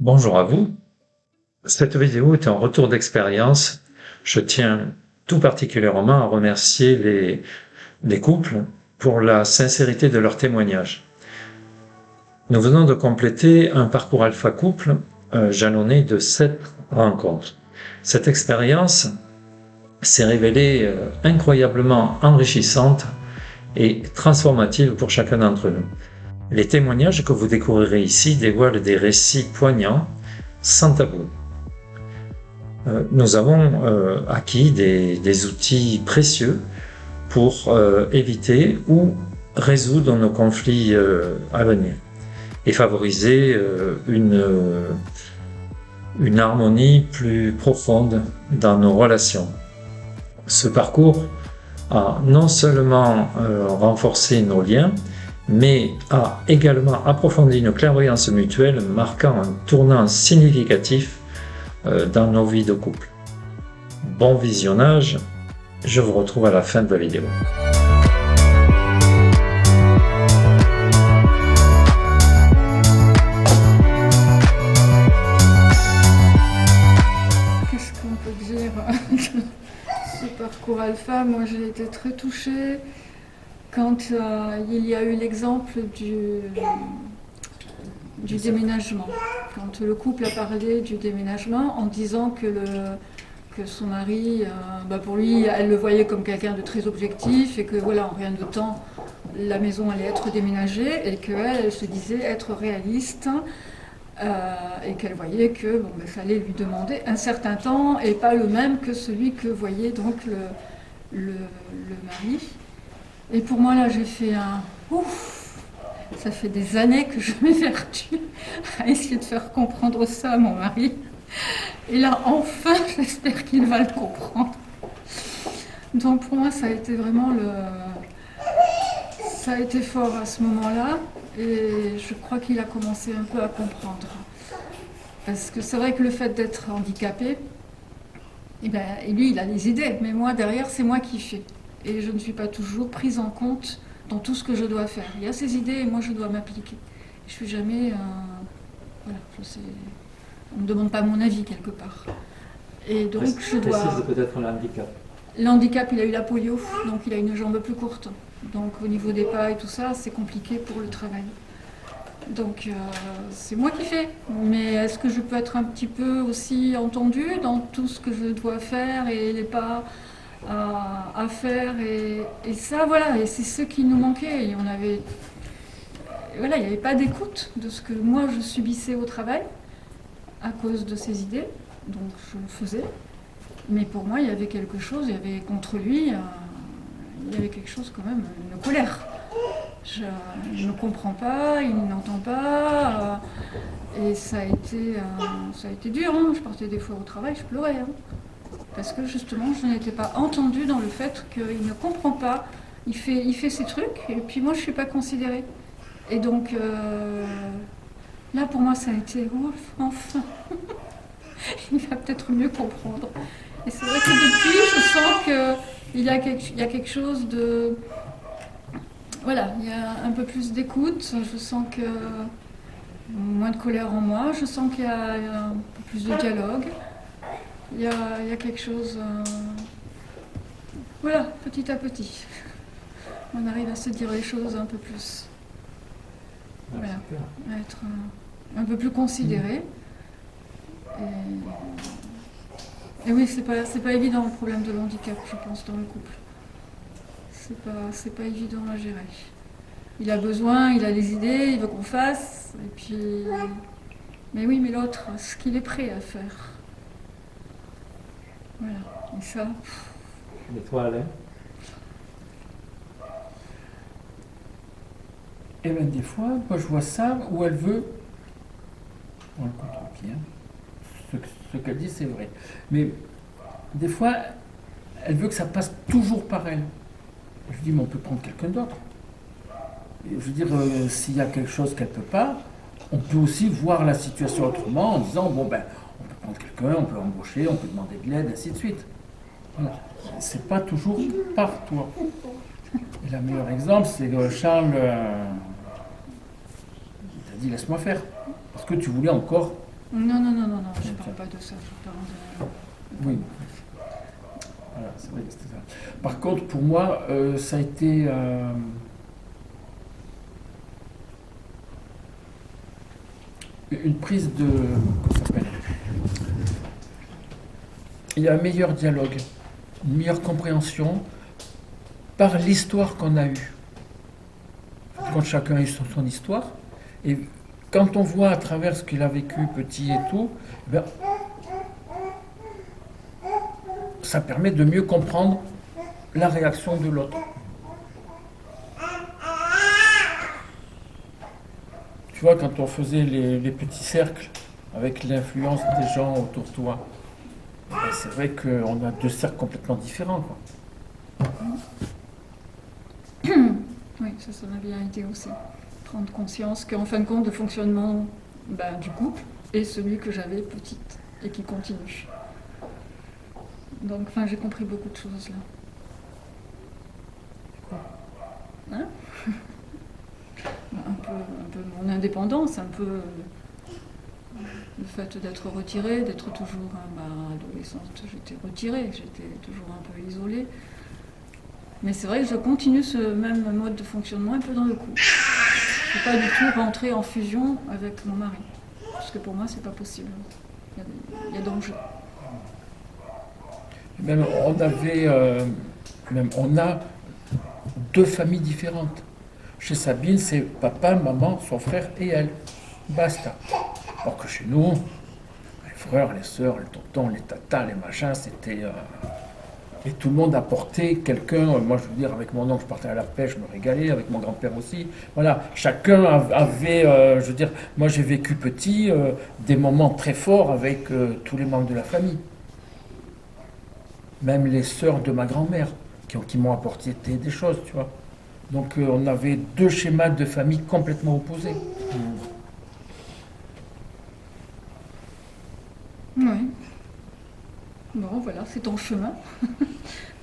Bonjour à vous. Cette vidéo est un retour d'expérience. Je tiens tout particulièrement à remercier les couples pour la sincérité de leurs témoignages. Nous venons de compléter un parcours alpha couple jalonné de 7 rencontres. Cette expérience s'est révélée incroyablement enrichissante et transformative pour chacun d'entre nous. Les témoignages que vous découvrirez ici dévoilent des récits poignants, sans tabou. Nous avons acquis des outils précieux pour éviter ou résoudre nos conflits à venir et favoriser une harmonie plus profonde dans nos relations. Ce parcours a non seulement renforcé nos liens, mais a également approfondi nos clairvoyances mutuelles, marquant un tournant significatif dans nos vies de couple. Bon visionnage, je vous retrouve à la fin de la vidéo. Qu'est-ce qu'on peut dire? Ce parcours alpha, moi j'ai été très touchée quand il y a eu l'exemple du déménagement. Quand le couple a parlé du déménagement en disant que son mari, pour lui, elle le voyait comme quelqu'un de très objectif et que voilà, en rien de temps, la maison allait être déménagée et qu'elle, elle se disait être réaliste et qu'elle voyait que ça allait lui demander un certain temps et pas le même que celui que voyait donc le mari. Et pour moi, là, j'ai fait un ouf. Ça fait des années que je m'évertue à essayer de faire comprendre ça à mon mari. Et là, enfin, j'espère qu'il va le comprendre. Donc pour moi, ça a été vraiment ça a été fort à ce moment-là. Et je crois qu'il a commencé un peu à comprendre. Parce que c'est vrai que le fait d'être handicapé, et lui, il a des idées. Mais moi, derrière, c'est moi qui fais. Et je ne suis pas toujours prise en compte dans tout ce que je dois faire. Il y a ces idées et moi je dois m'appliquer. Je suis jamais... voilà, je sais... On ne me demande pas mon avis quelque part. Et donc je dois... Précise peut-être l'handicap. L'handicap, il a eu la polio, donc il a une jambe plus courte. Donc au niveau des pas et tout ça, c'est compliqué pour le travail. Donc c'est moi qui fais. Mais est-ce que je peux être un petit peu aussi entendue dans tout ce que je dois faire et les pas à faire et ça voilà, et c'est ce qui nous manquait. Et on avait, voilà, il n'y avait pas d'écoute de ce que moi je subissais au travail à cause de ces idées, donc je le faisais, mais pour moi il y avait quelque chose, il y avait contre lui, il y avait quelque chose quand même, une colère. Je ne comprends pas, il n'entend pas, et ça a été dur, hein. Je partais des fois au travail, je pleurais, hein. Parce que justement, je n'étais pas entendue dans le fait qu'il ne comprend pas. Il fait ses trucs, et puis moi, je ne suis pas considérée. Et donc, là, pour moi, ça a été ouf, enfin. Il va peut-être mieux comprendre. Et c'est vrai que depuis, je sens qu'il y a quelque chose de... Voilà, il y a un peu plus d'écoute. Je sens que moins de colère en moi. Je sens qu'il y a un peu plus de dialogue. Il y a quelque chose... voilà, petit à petit. On arrive à se dire les choses un peu plus. Voilà, à être un peu plus considéré. Et oui, c'est pas évident le problème de l'handicap, je pense, dans le couple. C'est pas évident à gérer. Il a besoin, il a des idées, il veut qu'on fasse, et puis... Mais oui, mais l'autre, ce qu'il est prêt à faire. Voilà, et ça... Et toi, Alain? Et bien des fois, moi je vois ça où elle veut, on le contre-pied, hein. Ce qu'elle dit c'est vrai, mais des fois elle veut que ça passe toujours par elle. Je dis mais on peut prendre quelqu'un d'autre. Et je veux dire, s'il y a quelque chose qu'elle ne peut pas, on peut aussi voir la situation autrement en disant bon ben on peut prendre quelqu'un, on peut embaucher, on peut demander de l'aide, ainsi de suite. Voilà. C'est pas toujours par toi. Et le meilleur exemple, c'est que Charles il t'a dit laisse-moi faire. Parce que tu voulais encore Non, non, non, non, non, je ne parle pas de ça. Je parle de... Oui. Voilà, c'est vrai que c'était ça. Par contre, pour moi, ça a été une prise de... Comment ça s'appelle? Il y a un meilleur dialogue, une meilleure compréhension par l'histoire qu'on a eue. Quand chacun a eu son histoire, et quand on voit à travers ce qu'il a vécu petit et tout, eh bien, ça permet de mieux comprendre la réaction de l'autre. Tu vois, quand on faisait les petits cercles avec l'influence des gens autour de toi, ben, c'est vrai qu'on a deux cercles complètement différents, quoi. Oui, ça m'a bien été aussi. Prendre conscience qu'en fin de compte, le fonctionnement du couple est celui que j'avais petite et qui continue. Donc, j'ai compris beaucoup de choses là. Hein? un peu mon indépendance, un peu le fait d'être retirée, d'être toujours adolescente, j'étais retirée, j'étais toujours un peu isolée. Mais c'est vrai que je continue ce même mode de fonctionnement un peu dans le couple. Je ne peux pas du tout rentrer en fusion avec mon mari, parce que pour moi c'est pas possible. Il y a danger. Même on a deux familles différentes. Chez Sabine, c'est papa, maman, son frère et elle. Basta. Alors que chez nous, les frères, les sœurs, les tontons, les tatas, les machins, c'était... Et tout le monde apportait quelqu'un. Moi, je veux dire, avec mon oncle, je partais à la pêche, je me régalais, avec mon grand-père aussi. Voilà, chacun avait... je veux dire, moi, j'ai vécu petit des moments très forts avec tous les membres de la famille. Même les sœurs de ma grand-mère, qui m'ont apporté des choses, tu vois. Donc, on avait deux schémas de famille complètement opposés. Oui. Bon, voilà, c'est ton chemin.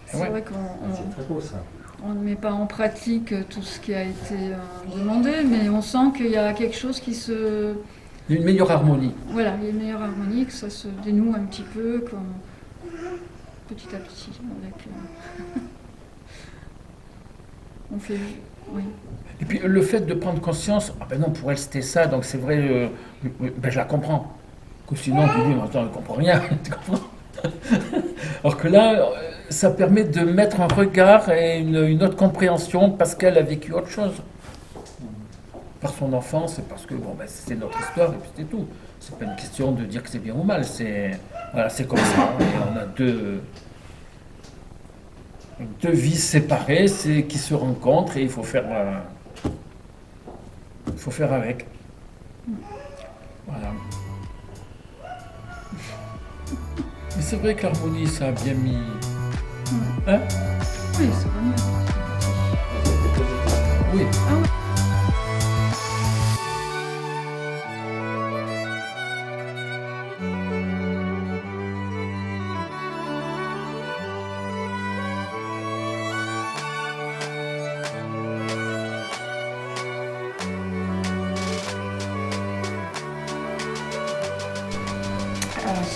C'est Ouais. vrai qu'on C'est très beau ça. on ne met pas en pratique tout ce qui a été demandé, mais on sent qu'il y a quelque chose qui se... Il y a une meilleure harmonie. Voilà, il y a une meilleure harmonie, que ça se dénoue un petit peu, comme petit à petit. On fait... Oui. Et puis le fait de prendre conscience, ah ben non, pour elle c'était ça, donc c'est vrai, ben je la comprends. Que sinon tu dis, mais attends, elle ne comprend rien, tu comprends? Alors que là, ça permet de mettre un regard et une autre compréhension parce qu'elle a vécu autre chose. Par son enfance, et parce que bon, ben, c'est notre histoire et puis c'est tout. C'est pas une question de dire que c'est bien ou mal, voilà, c'est comme ça. Et on a deux vies séparées qui se rencontrent et il faut faire avec. Voilà. Mais c'est vrai que l'harmonie, ça a bien mis. Hein? Oui, c'est vraiment... Oui. Ah oui.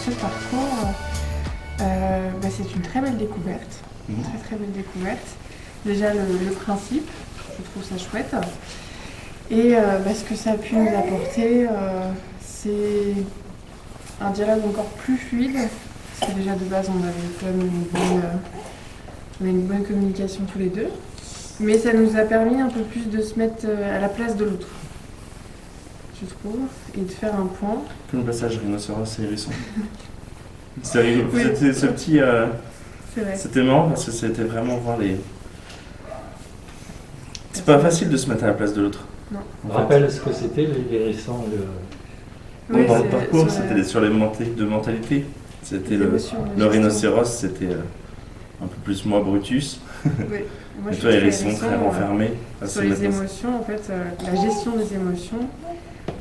Ce parcours, c'est une très belle découverte, une très très belle découverte. Déjà le principe, je trouve ça chouette. Et ce que ça a pu nous apporter, c'est un dialogue encore plus fluide, parce que déjà de base on avait quand même une bonne communication tous les deux. Mais ça nous a permis un peu plus de se mettre à la place de l'autre, je trouve, et de faire un point. Comme le passage rhinocéros et hérisson. C'est rigolo. Oui. C'était ce petit. C'est vrai. C'était marrant parce que c'était vraiment voir les. C'est pas facile de se mettre à la place de l'autre. On rappelle ce que c'était les hérissons. Oui, Dans le c'est parcours, sur la- c'était sur les de mentalité. C'était les le émotions, la le gestion. rhinocéros, c'était un peu plus moi Brutus. Oui. Moi, Et je toi, trouve que hérisson, hérisson, très renfermé. à se sur les mettre dans- émotions, en fait, la gestion des émotions,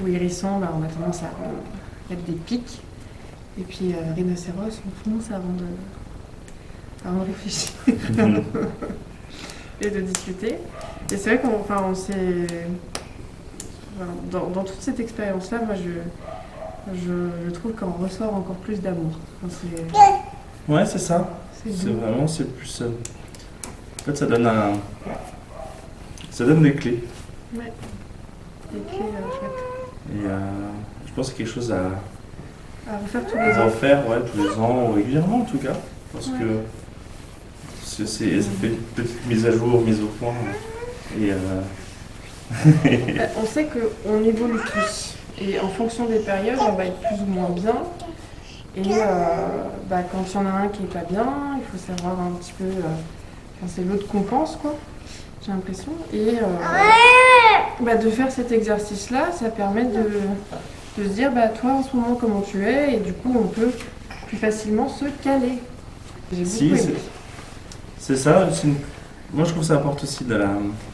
où hérisson, on a tendance à mettre des pics, et puis rhinocéros, on fonce avant de réfléchir et de discuter. Et c'est vrai qu'on s'est... Dans toute cette expérience-là, moi, je trouve qu'on ressort encore plus d'amour. Enfin, Ouais, c'est ça. c'est C'est doux. vraiment, c'est plus. En fait, ça donne ça donne des clés. Ouais. Des clés chouettes. Et je pense que c'est quelque chose à À refaire tous les ans. refaire, ouais, tous les ans, ou régulièrement en tout cas. Parce Ouais. que ça fait une petite mise à jour, mise au point. Et On sait qu'on évolue tous. Et en fonction des périodes, on va être plus ou moins bien. Et quand il y en a un qui est pas bien, il faut savoir un petit peu. Enfin, c'est l'autre qu'on pense, quoi. J'ai l'impression. Et de faire cet exercice-là, ça permet de se dire, toi en ce moment comment tu es, et du coup on peut plus facilement se caler. J'ai Si, beaucoup aimé. c'est ça. Moi, je trouve que ça apporte aussi de la.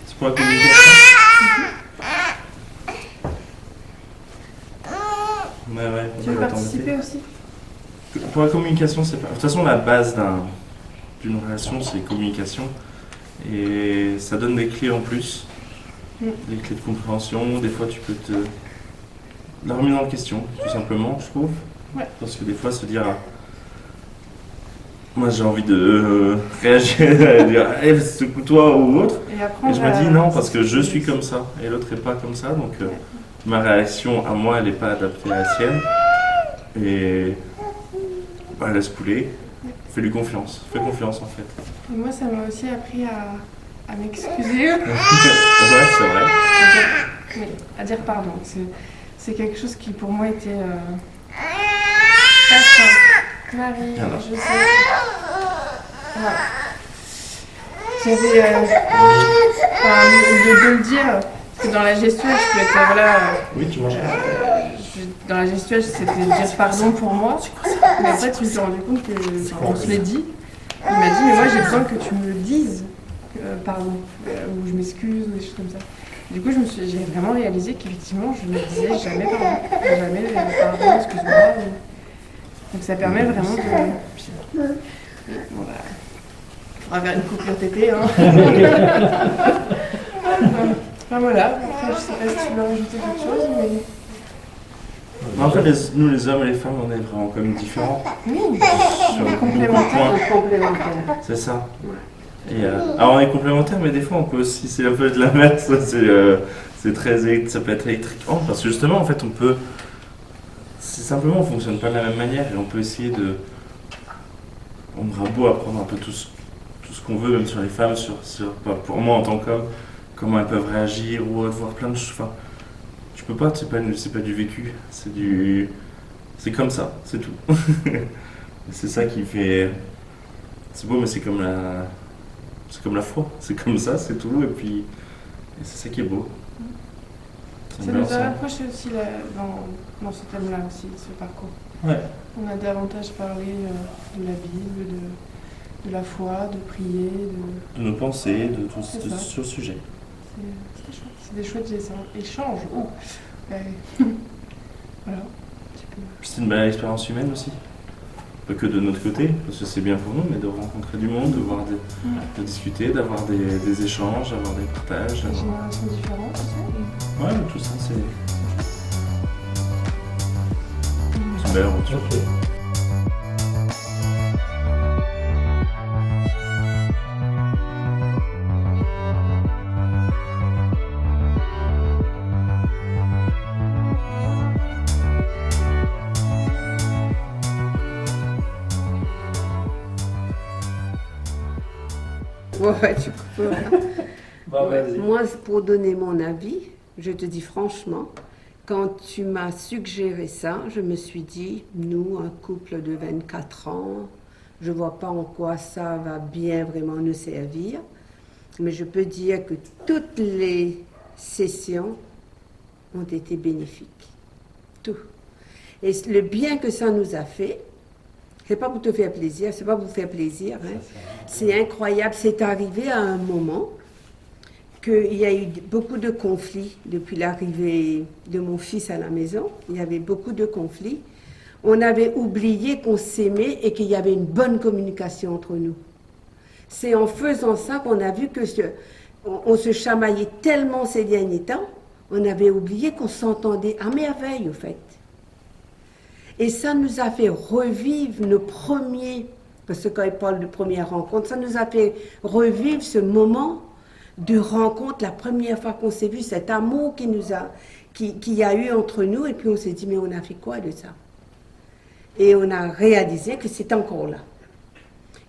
C'est pour la communication. Ouais, Tu veux participer aussi? Pour la communication, c'est pas. De toute façon, la base d'une relation, c'est communication. Et ça donne des clés en plus. Des clés de compréhension. Des fois, tu peux la remise en question, tout simplement, je trouve. Ouais. Parce que des fois, se dire. Moi, j'ai envie de réagir, dire hey, c'est toi ou autre. Et Et apprendre je me à- dis non, parce que je suis comme ça et l'autre n'est pas comme ça. Donc ma réaction à moi, elle n'est pas adaptée à la sienne. Et laisse couler. Fais-lui confiance. Fais confiance en fait. Et moi, ça m'a aussi appris à m'excuser, Ouais, c'est vrai. à dire pardon. C'est quelque chose qui pour moi était pas simple. Marie, Alors. je sais. Voilà. J'avais de le dire, parce que dans la gestuelle, je peux être Oui, tu manges. dans la gestuelle, c'était dire pardon pour moi. Mais en fait, je me suis rendu compte on se l'est dit. Il m'a dit, mais moi j'ai besoin que tu me dises pardon, ou je m'excuse, ou des choses comme ça. Du coup, j'ai vraiment réalisé qu'effectivement, je ne disais jamais pardon. Jamais pardon, excuse-moi. Donc ça permet vraiment de. Bon, faudra faire une coupure tétée. Hein. Enfin voilà, après, je sais pas si tu veux rajouter quelque chose, mais. Mais en fait, nous les hommes et les femmes, on est vraiment comme différents. Oui, Sur on est beaucoup de complémentaires. points. C'est ça. Et, alors on est complémentaires, mais des fois on peut aussi, c'est un peu de la merde, ça, c'est ça peut être électriquant, parce que justement en fait on peut, c'est simplement on fonctionne pas de la même manière et on peut essayer on aura beau apprendre un peu tout ce qu'on veut, même sur les femmes, pour moi en tant qu'homme, comment elles peuvent réagir ou voir plein de choses. Enfin, tu peux pas, c'est pas du vécu, c'est comme ça, c'est tout. Et c'est ça qui fait, c'est beau, mais c'est comme la foi, c'est comme ça, c'est tout, et puis c'est ça qui est beau. Ça nous a rapproché aussi dans ce thème-là aussi, ce parcours. Ouais. On a davantage parlé de la Bible, de la foi, de prier, De nos pensées, de tout C'est ça. sur le sujet. c'est chouette. C'est des chouettes échanges. Oh. Voilà. C'est une belle expérience humaine aussi. Pas que de notre côté, parce que c'est bien pour nous, mais de rencontrer du monde, de discuter, d'avoir des échanges, d'avoir des partages. Des générations différentes aussi. Ouais, tout ça, c'est une belle aventure. Ok. Ouais, tu peux. Moi, pour donner mon avis, je te dis franchement, quand tu m'as suggéré ça, je me suis dit, nous, un couple de 24 ans, je ne vois pas en quoi ça va bien vraiment nous servir. Mais je peux dire que toutes les sessions ont été bénéfiques. Tout. Et le bien que ça nous a fait, c'est pas pour te faire plaisir, c'est pas pour faire plaisir. Hein. C'est incroyable. C'est arrivé à un moment qu'il y a eu beaucoup de conflits depuis l'arrivée de mon fils à la maison. Il y avait beaucoup de conflits. On avait oublié qu'on s'aimait et qu'il y avait une bonne communication entre nous. C'est en faisant ça qu'on a vu que on se chamaillait tellement ces derniers temps, on avait oublié qu'on s'entendait à merveille, au fait. Et ça nous a fait revivre nos premiers, parce que quand il parle de première rencontre, ça nous a fait revivre ce moment de rencontre, la première fois qu'on s'est vu, cet amour qu'il y a eu entre nous, et puis on s'est dit, mais on a fait quoi de ça? Et on a réalisé que c'est encore là,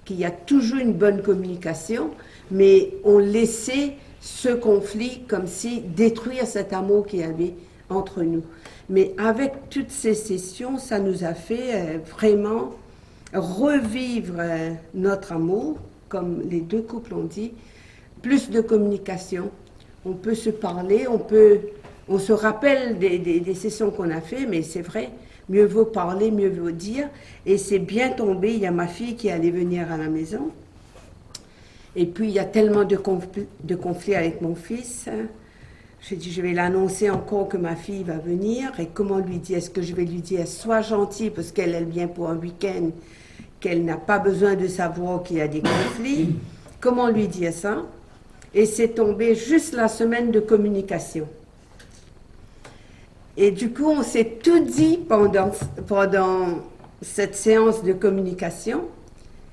qu'il y a toujours une bonne communication, mais on laissait ce conflit comme si détruire cet amour qu'il y avait entre nous. Mais avec toutes ces sessions, ça nous a fait vraiment revivre notre amour, comme les deux couples ont dit, plus de communication. On peut se parler, on se rappelle des sessions qu'on a fait, mais c'est vrai, mieux vaut parler, mieux vaut dire. Et c'est bien tombé, il y a ma fille qui allait venir à la maison. Et puis il y a tellement de conflits avec mon fils. J'ai dit, je vais l'annoncer encore que ma fille va venir. Et comment lui dire? Est-ce que je vais lui dire, sois gentille parce qu'elle vient pour un week-end, qu'elle n'a pas besoin de savoir qu'il y a des conflits? Comment lui dire ça? Et c'est tombé juste la semaine de communication. Et du coup, on s'est tout dit pendant cette séance de communication.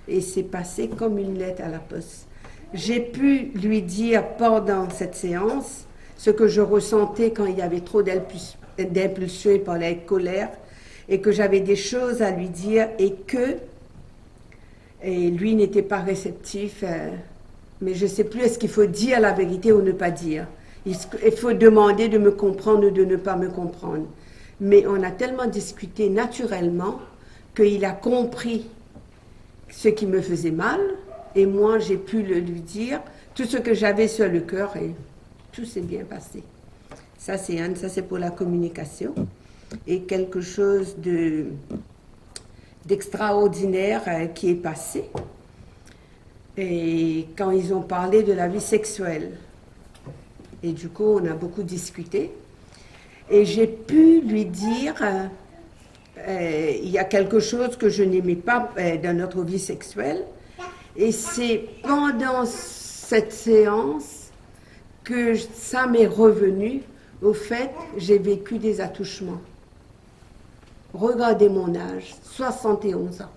Et c'est passé comme une lettre à la poste. J'ai pu lui dire pendant cette séance ce que je ressentais quand il y avait trop d'impulsion, il parlait avec colère, et que j'avais des choses à lui dire et lui n'était pas réceptif. Mais je ne sais plus, est-ce qu'il faut dire la vérité ou ne pas dire? Il faut demander de me comprendre ou de ne pas me comprendre. Mais on a tellement discuté naturellement qu'il a compris ce qui me faisait mal, et moi j'ai pu lui dire tout ce que j'avais sur le cœur, et tout s'est bien passé. Ça c'est Anne, ça c'est pour la communication. Et quelque chose d'extraordinaire qui est passé, et quand ils ont parlé de la vie sexuelle. Et du coup, on a beaucoup discuté. Et j'ai pu lui dire, il y a quelque chose que je n'aimais pas dans notre vie sexuelle. Et c'est pendant cette séance que ça m'est revenu. Au fait, j'ai vécu des attouchements. Regardez mon âge, 71 ans.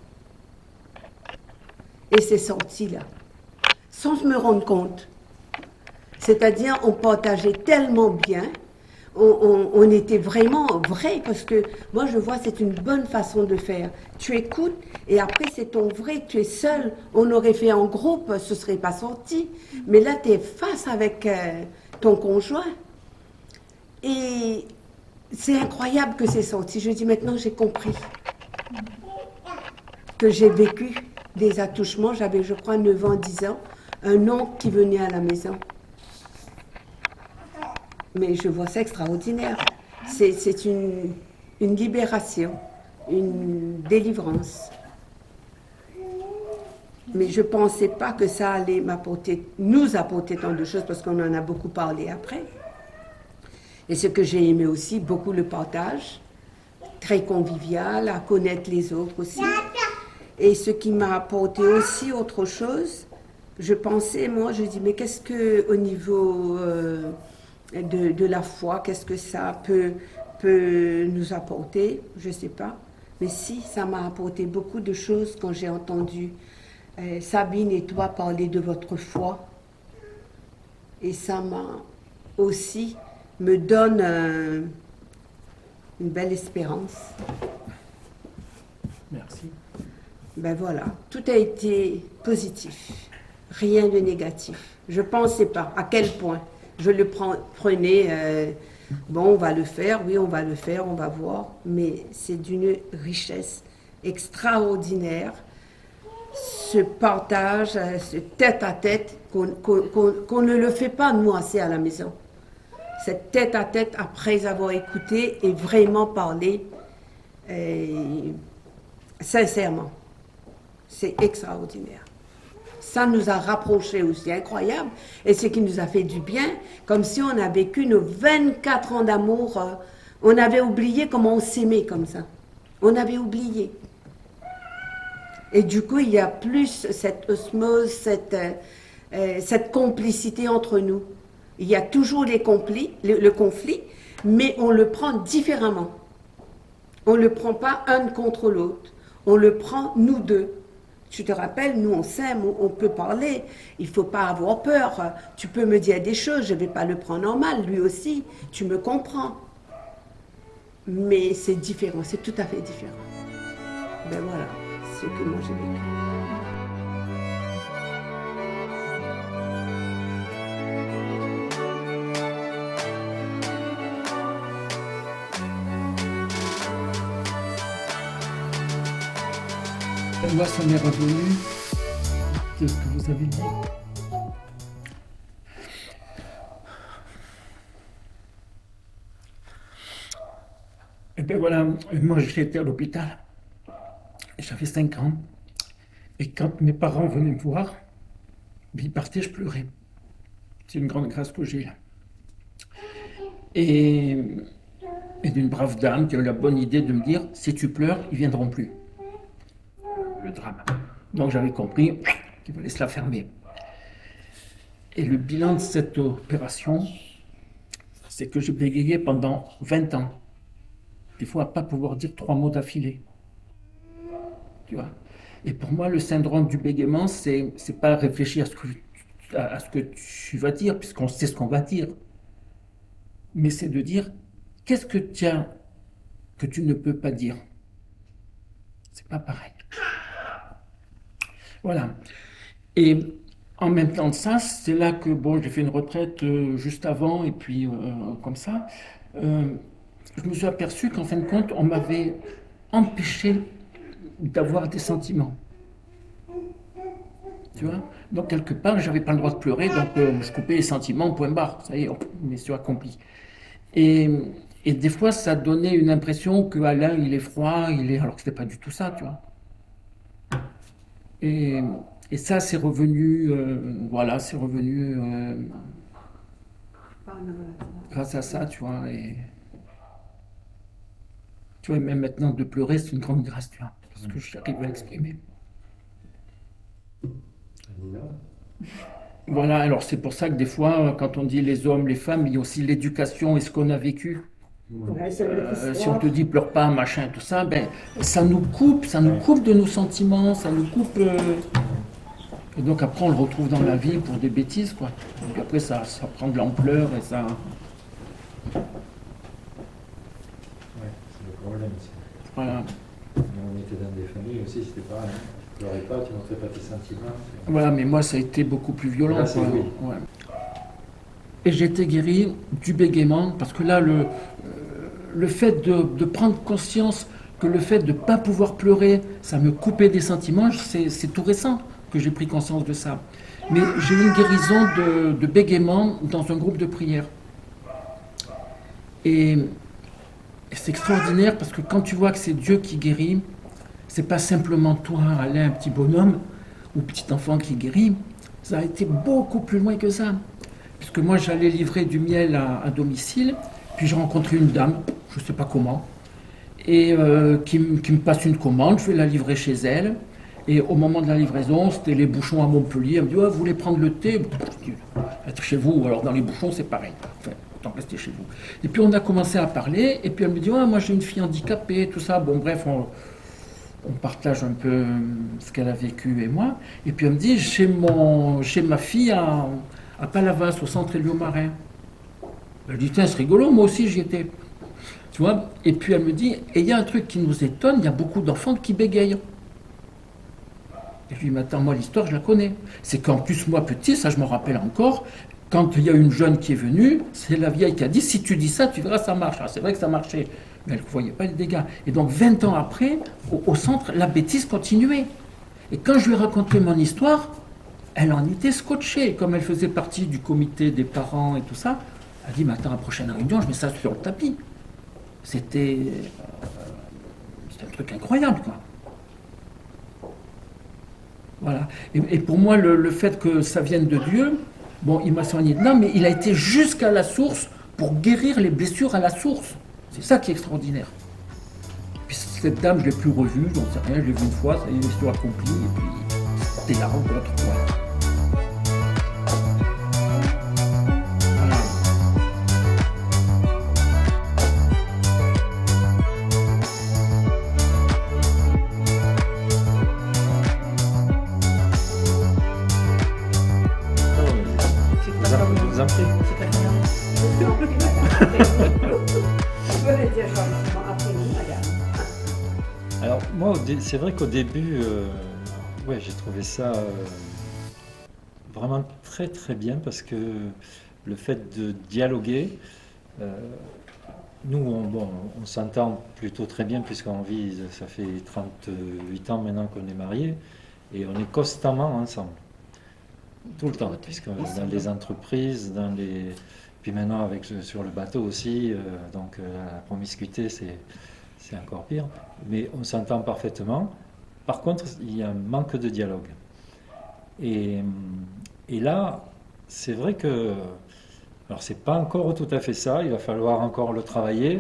Et c'est sorti là, sans me rendre compte. C'est-à-dire, on partageait tellement bien, on était vraiment vrai, parce que moi je vois c'est une bonne façon de faire. Tu écoutes et après c'est ton vrai, tu es seul. On aurait fait en groupe, ce ne serait pas sorti. Mais là tu es face avec ton conjoint. Et c'est incroyable que c'est sorti. Je dis maintenant j'ai compris que j'ai vécu des attouchements. J'avais je crois 9 ans, 10 ans, un oncle qui venait à la maison. Mais je vois ça extraordinaire. C'est une libération, une délivrance. Mais je ne pensais pas que ça allait nous apporter tant de choses, parce qu'on en a beaucoup parlé après. Et ce que j'ai aimé aussi, beaucoup le partage, très convivial, à connaître les autres aussi. Et ce qui m'a apporté aussi autre chose, je pensais, moi, je dis, mais qu'est-ce que au niveau de la foi, qu'est-ce que ça peut nous apporter? Je ne sais pas. Mais si, ça m'a apporté beaucoup de choses quand j'ai entendu Sabine et toi parler de votre foi. Et ça m'a aussi, me donne une belle espérance. Merci. Ben voilà, tout a été positif, rien de négatif. Je ne pensais pas à quel point. Je le prenais, bon, on va le faire, oui, on va le faire, on va voir, mais c'est d'une richesse extraordinaire, ce partage, ce tête-à-tête, qu'on ne le fait pas, nous, assez à la maison. Cette tête-à-tête, après avoir écouté et vraiment parlé, sincèrement, c'est extraordinaire. Ça nous a rapprochés aussi, incroyable. Et ce qui nous a fait du bien, comme si on a vécu nos 24 ans d'amour, on avait oublié comment on s'aimait comme ça. On avait oublié. Et du coup, il y a plus cette osmose, cette complicité entre nous. Il y a toujours le conflit, mais on le prend différemment. On ne le prend pas un contre l'autre. On le prend nous deux. Tu te rappelles, nous on s'aime, on peut parler. Il ne faut pas avoir peur. Tu peux me dire des choses, je ne vais pas le prendre en mal. Lui aussi, tu me comprends. Mais c'est différent, c'est tout à fait différent. Ben voilà, c'est ce que moi j'ai vécu. Moi, ça m'est revenu de ce que vous avez dit. Et bien voilà, moi j'étais à l'hôpital, j'avais 5 ans, et quand mes parents venaient me voir, ils partaient, je pleurais. C'est une grande grâce que j'ai là. Et d'une brave dame qui a eu la bonne idée de me dire, si tu pleures, ils viendront plus. Le drame. Donc j'avais compris qu'il fallait se la fermer. Et le bilan de cette opération, c'est que j'ai bégayé pendant 20 ans. Des fois, à pas pouvoir dire 3 mots d'affilée. Tu vois. Et pour moi, le syndrome du bégaiement, c'est pas réfléchir à ce que tu vas dire, puisqu'on sait ce qu'on va dire. Mais c'est de dire, qu'est-ce que tu as que tu ne peux pas dire? C'est pas pareil. Voilà. Et en même temps de ça, c'est là que bon, j'ai fait une retraite juste avant, et puis comme ça, je me suis aperçu qu'en fin de compte, on m'avait empêché d'avoir des sentiments. Tu vois? Donc quelque part, j'avais pas le droit de pleurer, donc je coupais les sentiments, point barre. Ça y est, mission accomplie. Et des fois, ça donnait une impression que Alain, il est froid, alors que c'était pas du tout ça, tu vois. Et ça, c'est revenu, voilà, c'est revenu grâce à ça, tu vois. Et tu vois, même maintenant, de pleurer, c'est une grande grâce, tu vois, parce que j'arrive à l'exprimer. Voilà, alors c'est pour ça que des fois, quand on dit les hommes, les femmes, il y a aussi l'éducation et ce qu'on a vécu. Ouais, Si on te dit pleure pas, machin, tout ça, ben ça nous coupe de nos sentiments, ça nous coupe. Et donc après on le retrouve dans la vie pour des bêtises, quoi. Donc après ça prend de l'ampleur et ça. Ouais, c'est le problème. Voilà. On était dans des familles aussi, c'était pareil. Tu pleurais pas, tu montrais pas tes sentiments. Voilà, mais moi ça a été beaucoup plus violent. Là, c'est quoi. oui. Ouais. Et j'ai été guéri du bégaiement, parce que là, le fait de prendre conscience que le fait de ne pas pouvoir pleurer, ça me coupait des sentiments, c'est tout récent que j'ai pris conscience de ça. Mais j'ai eu une guérison de bégaiement dans un groupe de prière. Et c'est extraordinaire parce que quand tu vois que c'est Dieu qui guérit, c'est pas simplement toi, Alain, un petit bonhomme ou petit enfant qui guérit, ça a été beaucoup plus loin que ça. Puisque moi, j'allais livrer du miel à domicile, puis j'ai rencontré une dame, je ne sais pas comment, et qui me passe une commande, je vais la livrer chez elle, et au moment de la livraison, c'était les bouchons à Montpellier, elle me dit oh, « vous voulez prendre le thé ?» Je dis « être chez vous, ou alors dans les bouchons, c'est pareil, enfin, autant rester chez vous. » Et puis on a commencé à parler, et puis elle me dit oh, « moi j'ai une fille handicapée, tout ça, bon bref, on partage un peu ce qu'elle a vécu et moi, et puis elle me dit « j'ai ma fille à Palavas, au centre Élio-Marin. » Elle dit, tiens, c'est rigolo, moi aussi j'y étais. Tu vois? Et puis elle me dit, et il y a un truc qui nous étonne, il y a beaucoup d'enfants qui bégayent. Et je lui dis, mais attends, moi l'histoire, je la connais. C'est qu'en plus, moi petit, ça je m'en rappelle encore, quand il y a une jeune qui est venue, c'est la vieille qui a dit, si tu dis ça, tu verras, ça marche. Ah, c'est vrai que ça marchait, mais elle ne voyait pas les dégâts. Et donc 20 ans après, au centre, la bêtise continuait. Et quand je lui ai raconté mon histoire, elle en était scotchée, comme elle faisait partie du comité des parents et tout ça. Elle dit, mais attends, la prochaine réunion, je mets ça sur le tapis. C'était un truc incroyable, quoi. Voilà. Et pour moi, le fait que ça vienne de Dieu, bon, il m'a soigné de là, mais il a été jusqu'à la source pour guérir les blessures à la source. C'est ça qui est extraordinaire. Puis cette dame, je ne l'ai plus revue, j'en sais rien, je l'ai vue une fois, ça y est, l'histoire accomplie, et puis c'était la rencontre, quoi. Je peux le dire gentiment après nous, madame. Alors moi, c'est vrai qu'au début, ouais, j'ai trouvé ça vraiment très très bien parce que le fait de dialoguer, nous, on s'entend plutôt très bien puisqu'on vit, ça fait 38 ans maintenant qu'on est mariés et on est constamment ensemble, tout le temps, puisque dans les entreprises, puis maintenant sur le bateau aussi, donc la promiscuité c'est encore pire, mais on s'entend parfaitement. Par contre, il y a un manque de dialogue. Et, et là, c'est vrai que, alors c'est pas encore tout à fait ça, il va falloir encore le travailler.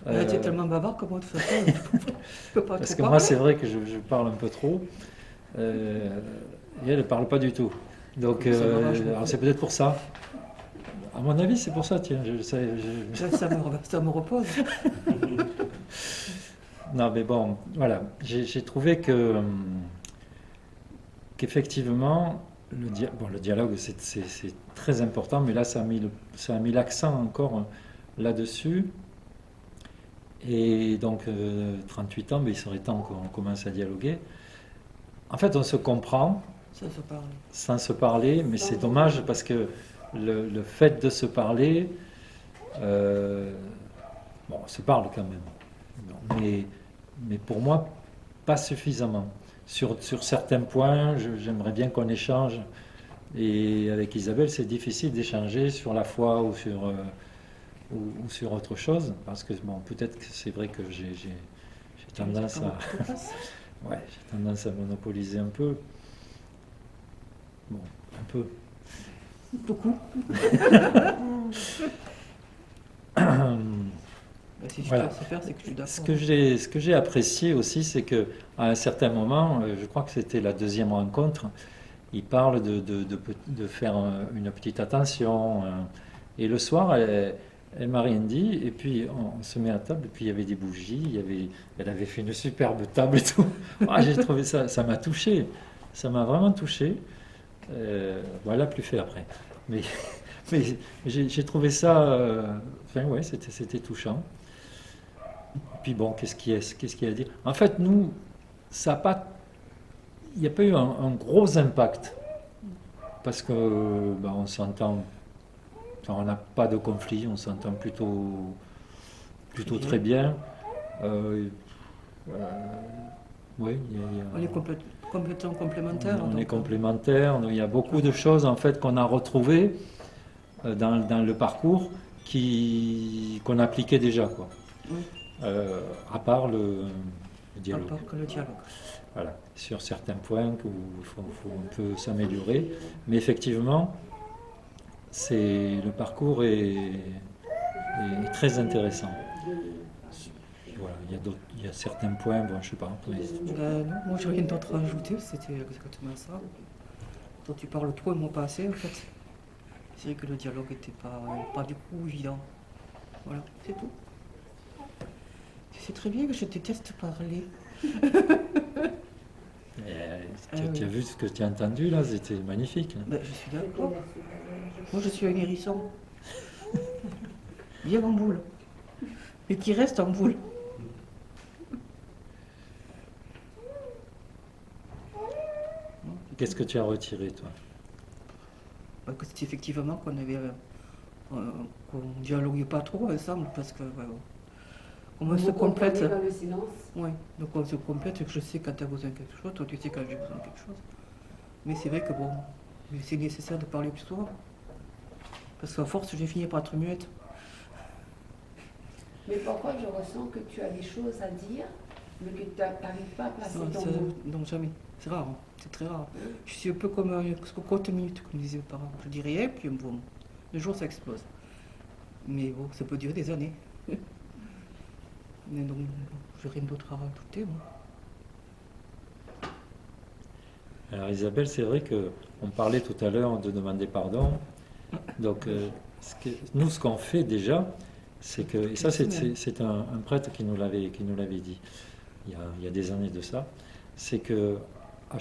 Tu es tellement bavard que moi, de toute façon, je peux pas Parce trop que moi, parler. c'est vrai que je parle un peu trop. Et elle ne parle pas du tout. Donc, alors c'est peut-être pour ça. À mon avis, c'est pour ça, tiens. Ça me repose. Non, mais bon, voilà. J'ai trouvé qu'effectivement, le dialogue, c'est très important, mais là, ça a mis l'accent encore là-dessus. Et donc, 38 ans, mais il serait temps qu'on commence à dialoguer. En fait, on se comprend Ça se parle. sans se parler, mais c'est dommage parce que le fait de se parler, bon, on se parle quand même, mais pour moi, pas suffisamment. Sur certains points, j'aimerais bien qu'on échange. Et avec Isabelle, c'est difficile d'échanger sur la foi ou sur autre chose, parce que bon, peut-être que c'est vrai que j'ai tendance à, ouais, j'ai tendance à monopoliser un peu. Bon, un peu. Beaucoup. Si je Voilà. peux se faire, c'est que je suis d'accord. Ce que j'ai apprécié aussi, c'est que à un certain moment, je crois que c'était la deuxième rencontre, il parle de faire une petite attention. Et le soir, elle m'a rien dit, et puis on se met à table, et puis il y avait des bougies, elle avait fait une superbe table et tout. Ah, j'ai trouvé ça m'a touché, ça m'a vraiment touché. Bon, elle l'a plus fait après, mais, mais j'ai trouvé ça, enfin ouais, c'était touchant. Et puis bon, qu'est-ce qu'il y a à dire? En fait, nous, ça a pas, il n'y a pas eu un gros impact, parce que ben, on s'entend. Enfin, on n'a pas de conflit, on s'entend plutôt très bien. Oui, On est complètement complémentaires. on est donc, complémentaires. Il y a beaucoup de choses en fait qu'on a retrouvées dans le parcours qu'on appliquait déjà, quoi. Oui. À part le à dialogue. part que le dialogue. Voilà, sur certains points où il faut un peu s'améliorer. Mais effectivement, le parcours est très intéressant. Voilà, il y a certains points, bon, je sais pas. Non, moi j'ai rien d'autre à ajouter, c'était exactement ça. Toi tu parles trop et moi pas assez en fait. C'est vrai que le dialogue n'était pas du coup évident. Voilà, c'est tout. Tu sais très bien que je déteste parler. Tu as vu ce que tu as entendu là, c'était magnifique. Hein. Ben, je suis d'accord. Moi je suis un hérisson. Bien en boule. Mais qui reste en boule. Qu'est-ce que tu as retiré, toi? Que c'est effectivement qu'on dialoguait pas trop ensemble parce que on se complète. Dans le silence. Oui, donc on se complète et que je sais quand tu as besoin de quelque chose, toi tu sais quand j'ai besoin de quelque chose. Mais c'est vrai que bon, mais c'est nécessaire de parler plus souvent. Parce qu'à force, j'ai fini par être muette. Mais parfois, je ressens que tu as des choses à dire, mais que tu n'arrives pas à placer ton mot. Non, jamais. C'est rare, hein. C'est très rare. Je suis un peu comme un cocotte minute, comme disaient mes parents. Je dis rien, puis bon, le jour ça explose. Mais bon, ça peut durer des années. Mais donc, j'ai rien d'autre à rajouter, moi. Alors Isabelle, c'est vrai qu'on parlait tout à l'heure de demander pardon. Donc nous, ce qu'on fait déjà, c'est que, et ça c'est un prêtre qui nous l'avait dit il y a des années de ça, c'est que à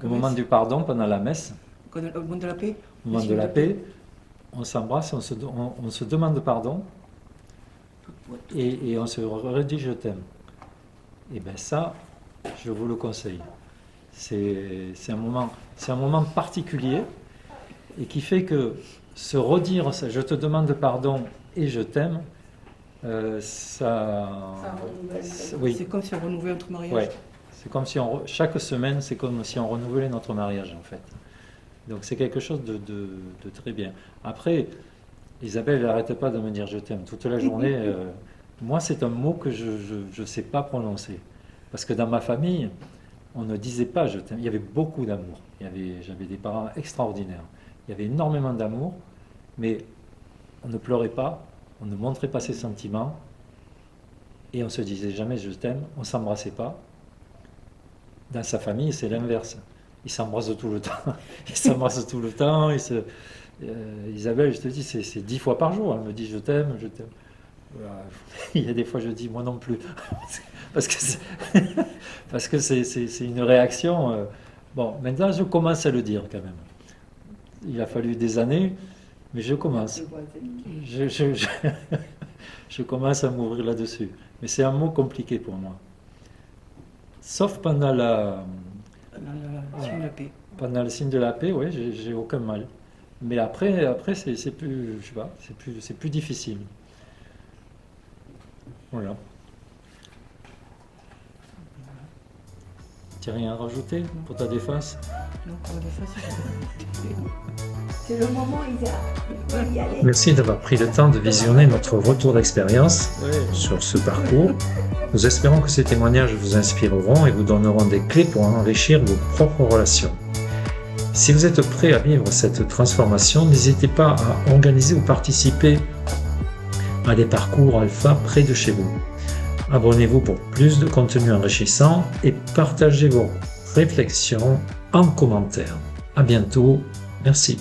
au moment du pardon, pendant la messe, Au moment de la paix. au moment de la paix, on s'embrasse, on se demande pardon et on se redit je t'aime. Et bien ça, je vous le conseille. C'est un moment particulier et qui fait que se redire ça, je te demande pardon et je t'aime, oui. C'est comme si on renouvelait notre mariage. Ouais. C'est comme si chaque semaine, c'est comme si on renouvelait notre mariage en fait. Donc c'est quelque chose de très bien. Après, Isabelle n'arrête pas de me dire je t'aime toute la journée. Moi, c'est un mot que je ne sais pas prononcer. Parce que dans ma famille, on ne disait pas je t'aime. Il y avait beaucoup d'amour. J'avais des parents extraordinaires. Il y avait énormément d'amour, mais on ne pleurait pas, on ne montrait pas ses sentiments, et on se disait jamais je t'aime, on ne s'embrassait pas. Dans sa famille, c'est l'inverse. Ils s'embrassent tout le temps. Ils s'embrassent tout le temps. Isabelle, je te dis, c'est 10 fois par jour. Elle me dit je t'aime, je t'aime. Voilà. Il y a des fois, je dis moi non plus. Parce que c'est une réaction. Bon, maintenant, je commence à le dire quand même. Il a fallu des années, mais je commence. Je commence à m'ouvrir là-dessus. Mais c'est un mot compliqué pour moi. Sauf pendant le signe de la paix. Pendant le signe de la paix, oui, j'ai aucun mal. Mais après c'est plus, je sais pas, c'est plus difficile. Voilà. Tu n'as rien à rajouter pour ta défense? Non, pour la défense, C'est le moment idéal. Il faut y aller. Merci d'avoir pris le temps de visionner notre retour d'expérience sur ce parcours. Nous espérons que ces témoignages vous inspireront et vous donneront des clés pour enrichir vos propres relations. Si vous êtes prêt à vivre cette transformation, n'hésitez pas à organiser ou participer à des parcours alpha près de chez vous. Abonnez-vous pour plus de contenu enrichissant et partagez vos réflexions en commentaire. À bientôt. Merci.